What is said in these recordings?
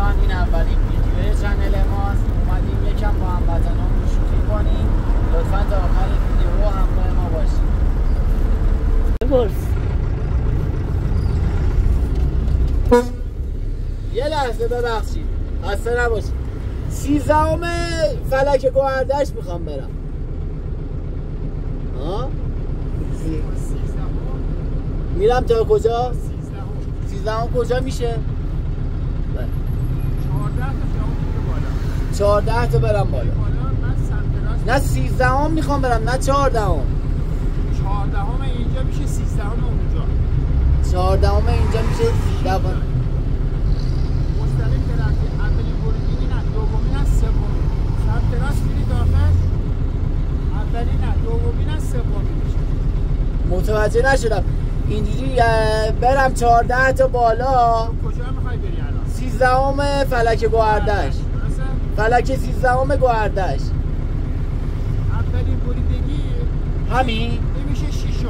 دوستان، این اولین ویدیو چنل ماست. اومدیم یکم با هموطنان شوخی کنیم. لطفا تا آخر ویدیو همراه ما باشید. یه لحظه ببخشید، خسته نباشید. 13ام فلک گوهردش میخوام برم. میرم تا کجا؟ 13ام کجا میشه؟ 14 تا برم بالا. نه 13ام میخوام برم، نه 14م. 14م اینجا میشه 13م اونجا. 14م اینجا میشه 13م. مستقیم برفتی اولین بریدی نه، دومی نه، سومی. سمت راست میری داخل. اولی نه، دومی نه، سومی میشه. متوجه نشدم. اینجوری برم 14 تا بالا. کجا میخوای بری الان؟ 13م فلک گوهردش. فلک 13م گوهردش. اولین بریدگی همین؟ این میشه 6م.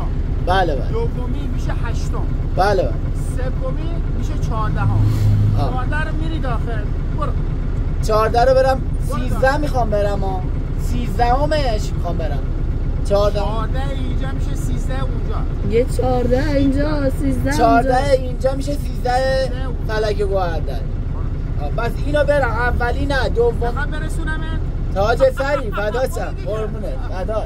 بله بله. دومی میشه 8م. بله بله. سومی میشه 14م. 14 رو میری داخل. برو. 14 رو برم. 13 میخوام برم ها. 13مش میخوام برم. 14 اینجا میشه 13 اونجا. یه 14 اینجا 13 14 اینجا میشه 13 فلک گوهردش. بس اینو برم. اولی نه، دوم. میخوام برسونمت تاج سری فدا شم. قربونت فدا.